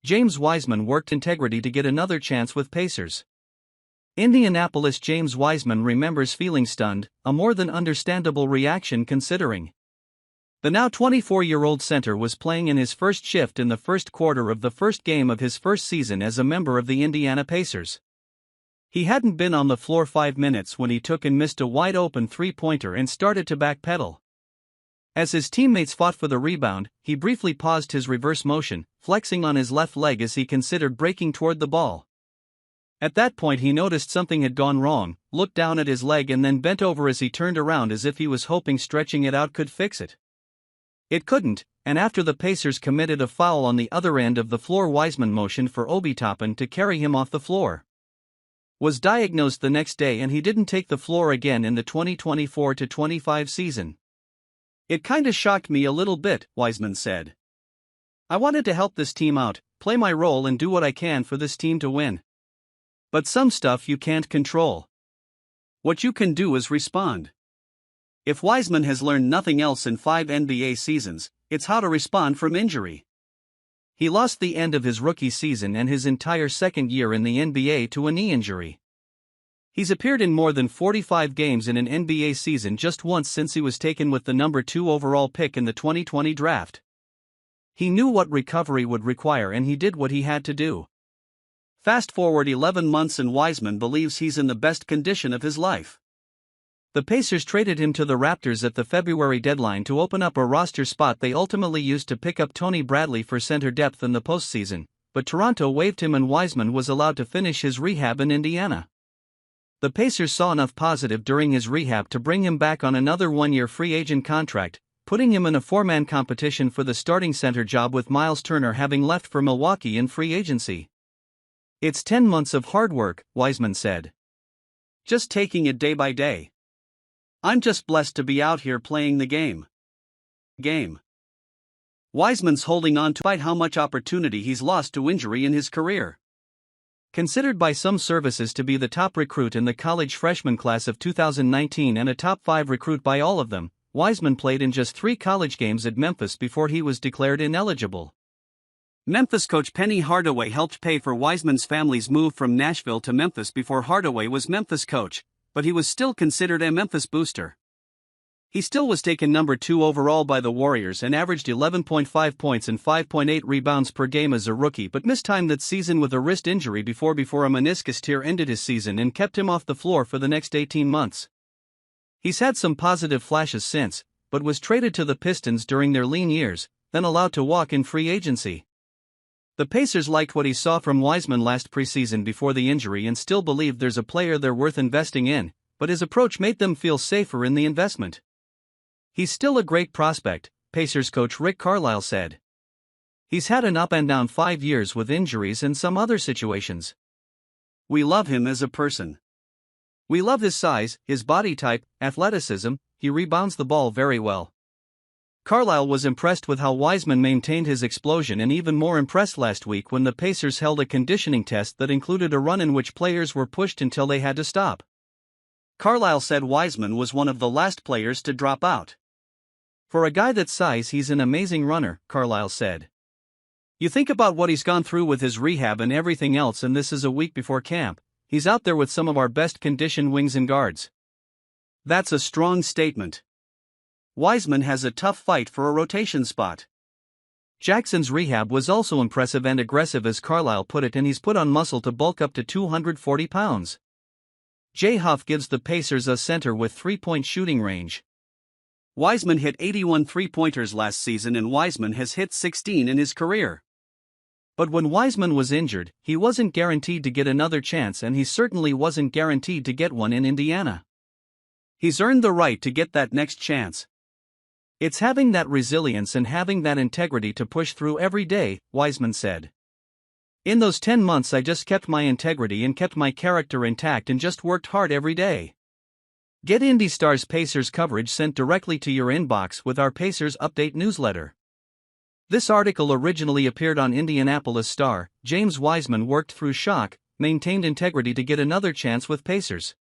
James Wiseman worked integrity to get another chance with Pacers. Indianapolis James Wiseman remembers feeling stunned, a more than understandable reaction considering. The now 24-year-old center was playing in his first shift in the first quarter of the first game of his first season as a member of the Indiana Pacers. He hadn't been on the floor 5 minutes when he took and missed a wide-open three-pointer and started to backpedal. As his teammates fought for the rebound, he briefly paused his reverse motion, flexing on his left leg as he considered breaking toward the ball. At that point he noticed something had gone wrong, looked down at his leg and then bent over as he turned around as if he was hoping stretching it out could fix it. It couldn't, and after the Pacers committed a foul on the other end of the floor, Wiseman motioned for Obi Toppin to carry him off the floor. Was diagnosed the next day and he didn't take the floor again in the 2024-25 season. "It kinda shocked me a little bit," Wiseman said. "I wanted to help this team out, play my role and do what I can for this team to win. But some stuff you can't control. What you can do is respond." If Wiseman has learned nothing else in 5 NBA seasons, it's how to respond from injury. He lost the end of his rookie season and his entire second year in the NBA to a knee injury. He's appeared in more than 45 games in an NBA season just once since he was taken with the number 2 overall pick in the 2020 draft. He knew what recovery would require and he did what he had to do. Fast forward 11 months and Wiseman believes he's in the best condition of his life. The Pacers traded him to the Raptors at the February deadline to open up a roster spot they ultimately used to pick up Tony Bradley for center depth in the postseason, but Toronto waived him and Wiseman was allowed to finish his rehab in Indiana. The Pacers saw enough positive during his rehab to bring him back on another one-year free agent contract, putting him in a four-man competition for the starting center job with Miles Turner having left for Milwaukee in free agency. "It's 10 months of hard work," Wiseman said. "Just taking it day by day. I'm just blessed to be out here playing the game." Wiseman's holding on despite how much opportunity he's lost to injury in his career. Considered by some services to be the top recruit in the college freshman class of 2019 and a top 5 recruit by all of them, Wiseman played in just 3 college games at Memphis before he was declared ineligible. Memphis coach Penny Hardaway helped pay for Wiseman's family's move from Nashville to Memphis before Hardaway was Memphis coach, but he was still considered a Memphis booster. He still was taken number 2 overall by the Warriors and averaged 11.5 points and 5.8 rebounds per game as a rookie, but missed time that season with a wrist injury before a meniscus tear ended his season and kept him off the floor for the next 18 months. He's had some positive flashes since, but was traded to the Pistons during their lean years, then allowed to walk in free agency. The Pacers liked what he saw from Wiseman last preseason before the injury and still believe there's a player they're worth investing in, but his approach made them feel safer in the investment. "He's still a great prospect," Pacers coach Rick Carlisle said. "He's had an up and down 5 years with injuries and some other situations. We love him as a person. We love his size, his body type, athleticism, he rebounds the ball very well." Carlisle was impressed with how Wiseman maintained his explosion and even more impressed last week when the Pacers held a conditioning test that included a run in which players were pushed until they had to stop. Carlisle said Wiseman was one of the last players to drop out. "For a guy that size, he's an amazing runner," Carlisle said. "You think about what he's gone through with his rehab and everything else, and this is a week before camp. He's out there with some of our best conditioned wings and guards. That's a strong statement." Wiseman has a tough fight for a rotation spot. Jackson's rehab was also impressive and aggressive, as Carlisle put it, and he's put on muscle to bulk up to 240 pounds. Jay Huff gives the Pacers a center with three-point shooting range. Wiseman hit 81 three-pointers last season and Wiseman has hit 16 in his career. But when Wiseman was injured, he wasn't guaranteed to get another chance, and he certainly wasn't guaranteed to get one in Indiana. He's earned the right to get that next chance. "It's having that resilience and having that integrity to push through every day," Wiseman said. "In those 10 months I just kept my integrity and kept my character intact and just worked hard every day." Get Indy Star's Pacers coverage sent directly to your inbox with our Pacers Update newsletter. This article originally appeared on Indianapolis Star. James Wiseman worked through shock, maintained integrity to get another chance with Pacers.